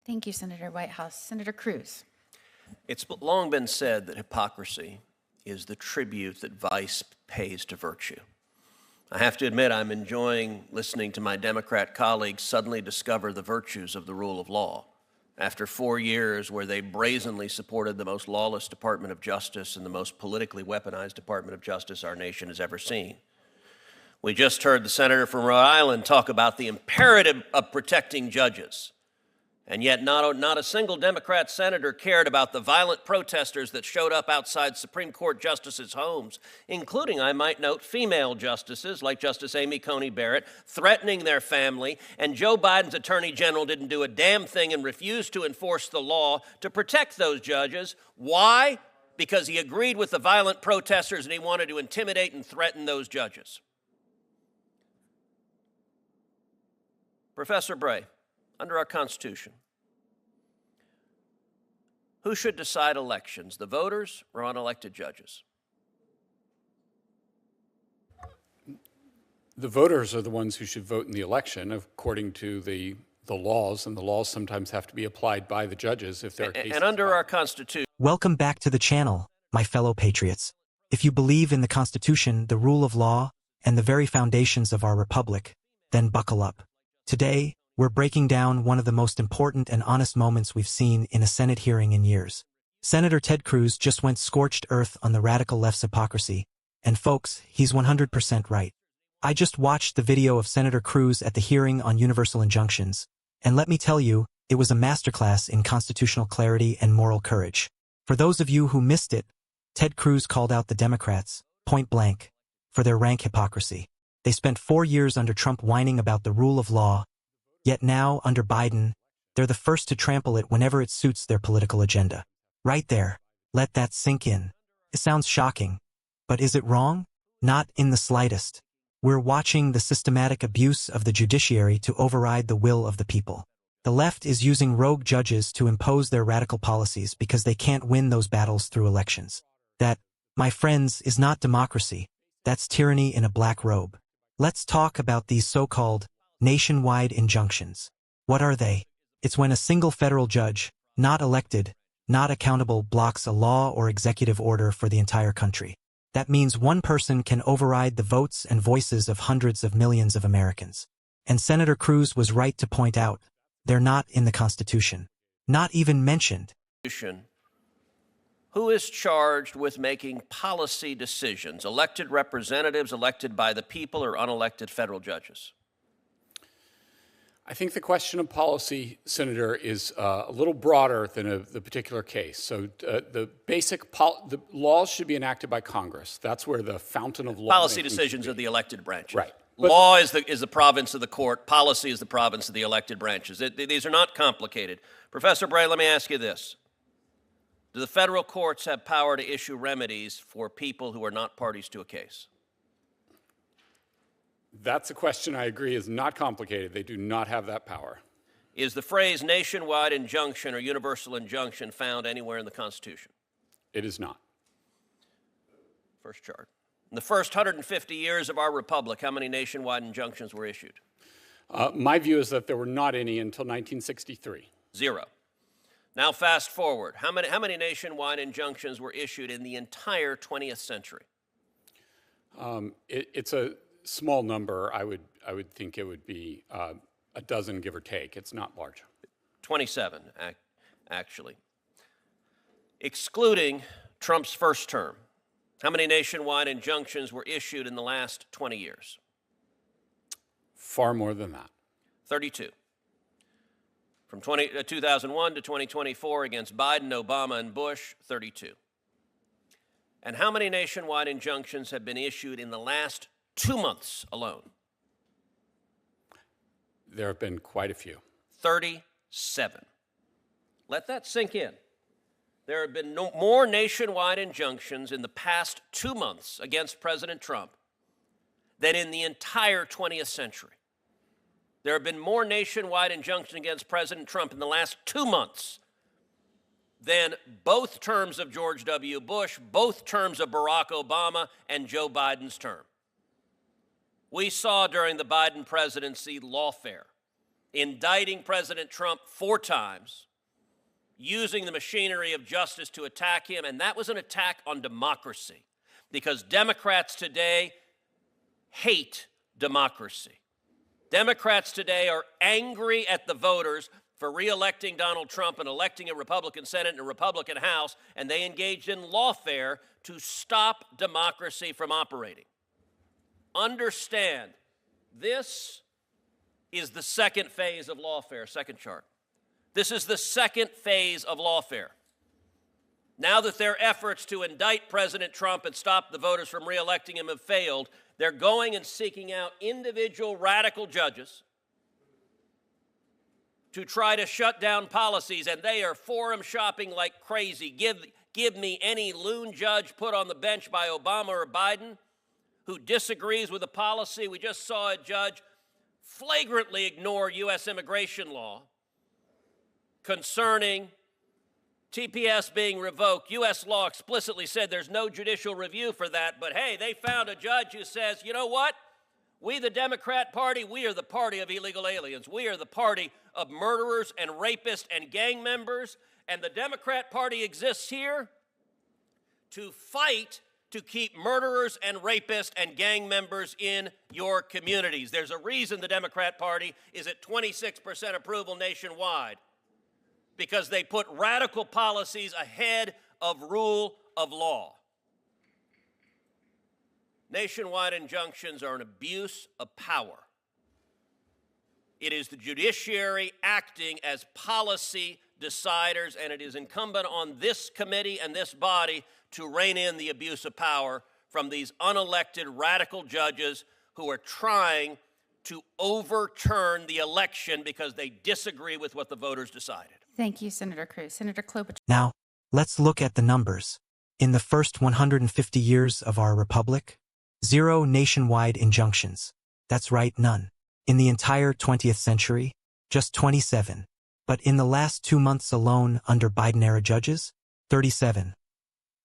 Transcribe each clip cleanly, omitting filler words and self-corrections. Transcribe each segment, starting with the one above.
Thank you, Senator Whitehouse. Senator Cruz. It's long been said that hypocrisy is the tribute that vice pays to virtue. I have to admit I'm enjoying listening to my Democrat colleagues suddenly discover the virtues of the rule of law after 4 years where they brazenly supported the most lawless Department of Justice and the most politically weaponized Department of Justice our nation has ever seen. We just heard the senator from Rhode Island talk about the imperative of protecting judges. And yet not a single Democrat senator cared about the violent protesters that showed up outside Supreme Court justices' homes, including, I might note, female justices like Justice Amy Coney Barrett, threatening their family, and Joe Biden's attorney general didn't do a damn thing and refused to enforce the law to protect those judges. Why? Because he agreed with the violent protesters and he wanted to intimidate and threaten those judges. Professor Bray, under our Constitution, who should decide elections, the voters or unelected judges? The voters are the ones who should vote in the election according to the laws, and the laws sometimes have to be applied by the judges if there are cases. And under our Constitution. Welcome back to the channel, my fellow patriots. If you believe in the Constitution, the rule of law, and the very foundations of our republic, then buckle up. Today, we're breaking down one of the most important and honest moments we've seen in a Senate hearing in years. Senator Ted Cruz just went scorched earth on the radical left's hypocrisy. And folks, he's 100% right. I just watched the video of Senator Cruz at the hearing on universal injunctions. And let me tell you, it was a masterclass in constitutional clarity and moral courage. For those of you who missed it, Ted Cruz called out the Democrats, point blank, for their rank hypocrisy. They spent 4 years under Trump whining about the rule of law. Yet now, under Biden, they're the first to trample it whenever it suits their political agenda. Right there. Let that sink in. It sounds shocking. But is it wrong? Not in the slightest. We're watching the systematic abuse of the judiciary to override the will of the people. The left is using rogue judges to impose their radical policies because they can't win those battles through elections. That, my friends, is not democracy. That's tyranny in a black robe. Let's talk about these so-called nationwide injunctions. What are they? It's when a single federal judge, not elected, not accountable, blocks a law or executive order for the entire country. That means one person can override the votes and voices of hundreds of millions of Americans. And Senator Cruz was right to point out, they're not in the Constitution. Not even mentioned. Who is charged with making policy decisions? Elected representatives elected by the people or unelected federal judges? I think the question of policy, Senator, is a little broader than the particular case. So the laws should be enacted by Congress. That's where the fountain of law. Policy decisions are the elected branches. Right. Law is the province of the court. Policy is the province of the elected branches. These are not complicated. Professor Bray, let me ask you this. Do the federal courts have power to issue remedies for people who are not parties to a case? That's a question I agree is not complicated. They do not have that power. Is the phrase nationwide injunction or universal injunction found anywhere in the Constitution? It is not. First chart. In the first 150 years of our republic, how many nationwide injunctions were issued? My view is that there were not any until 1963. 0. Now fast forward. How many nationwide injunctions were issued in the entire 20th century? It's a small number. I would think it would be a dozen, give or take. It's not large. 27, actually. Excluding Trump's first term, how many nationwide injunctions were issued in the last 20 years? Far more than that. 32. From 2001 to 2024 against Biden, Obama, and Bush, 32. And how many nationwide injunctions have been issued in the last 2 months alone? There have been quite a few. 37. Let that sink in. There have been more nationwide injunctions in the past 2 months against President Trump than in the entire 20th century. There have been more nationwide injunctions against President Trump in the last 2 months than both terms of George W. Bush, both terms of Barack Obama, and Joe Biden's term. We saw during the Biden presidency lawfare, indicting President Trump 4 times, using the machinery of justice to attack him, and that was an attack on democracy, because Democrats today hate democracy. Democrats today are angry at the voters for re-electing Donald Trump and electing a Republican Senate and a Republican House, and they engaged in lawfare to stop democracy from operating. Understand, this is the second phase of lawfare. Second chart. This is the second phase of lawfare. Now that their efforts to indict President Trump and stop the voters from re-electing him have failed, they're going and seeking out individual radical judges to try to shut down policies, and they are forum shopping like crazy. Give me any loon judge put on the bench by Obama or Biden who disagrees with a policy. We just saw a judge flagrantly ignore U.S. immigration law concerning TPS being revoked. U.S. law explicitly said there's no judicial review for that, but hey, they found a judge who says, you know what? We, the Democrat Party, we are the party of illegal aliens. We are the party of murderers and rapists and gang members, and the Democrat Party exists here to fight to keep murderers and rapists and gang members in your communities. There's a reason the Democrat Party is at 26% approval nationwide, because they put radical policies ahead of rule of law. Nationwide injunctions are an abuse of power. It is the judiciary acting as policy deciders, and it is incumbent on this committee and this body to rein in the abuse of power from these unelected radical judges who are trying to overturn the election because they disagree with what the voters decided. Thank you, Senator Cruz. Senator Klobuchar. Now, let's look at the numbers. In the first 150 years of our republic, 0 nationwide injunctions. That's right, none. In the entire 20th century, just 27. But in the last 2 months alone under Biden-era judges, 37.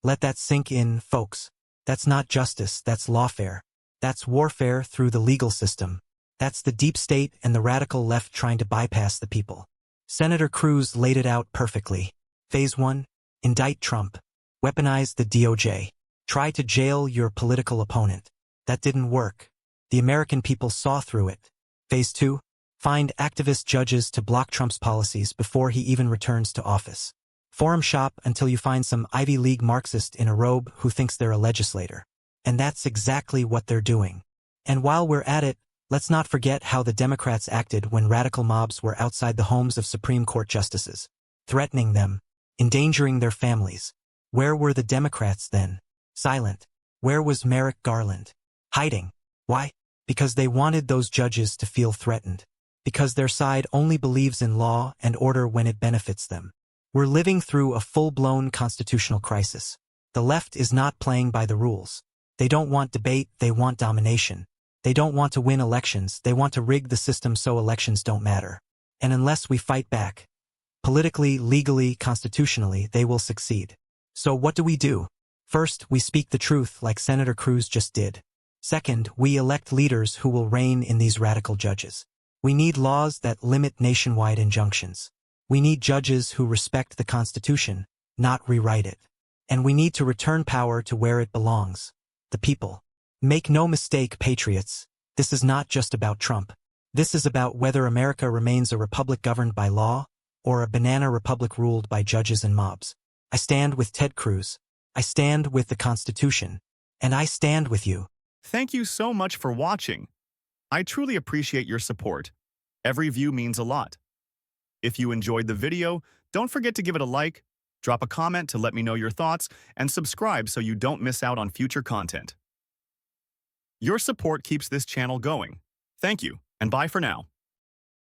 Let that sink in, folks. That's not justice, that's lawfare. That's warfare through the legal system. That's the deep state and the radical left trying to bypass the people. Senator Cruz laid it out perfectly. Phase 1, indict Trump. Weaponize the DOJ. Try to jail your political opponent. That didn't work. The American people saw through it. Phase 2, find activist judges to block Trump's policies before he even returns to office. Forum shop until you find some Ivy League Marxist in a robe who thinks they're a legislator. And that's exactly what they're doing. And while we're at it, let's not forget how the Democrats acted when radical mobs were outside the homes of Supreme Court justices, threatening them, endangering their families. Where were the Democrats then? Silent. Where was Merrick Garland? Hiding. Why? Because they wanted those judges to feel threatened. Because their side only believes in law and order when it benefits them. We're living through a full-blown constitutional crisis. The left is not playing by the rules. They don't want debate, they want domination. They don't want to win elections, they want to rig the system so elections don't matter. And unless we fight back, politically, legally, constitutionally, they will succeed. So what do? First, we speak the truth like Senator Cruz just did. Second, we elect leaders who will rein in these radical judges. We need laws that limit nationwide injunctions. We need judges who respect the Constitution, not rewrite it. And we need to return power to where it belongs. The people. Make no mistake, Patriots, this is not just about Trump. This is about whether America remains a republic governed by law or a banana republic ruled by judges and mobs. I stand with Ted Cruz. I stand with the Constitution. And I stand with you. Thank you so much for watching. I truly appreciate your support. Every view means a lot. If you enjoyed the video, don't forget to give it a like, drop a comment to let me know your thoughts, and subscribe so you don't miss out on future content. Your support keeps this channel going. Thank you, and bye for now.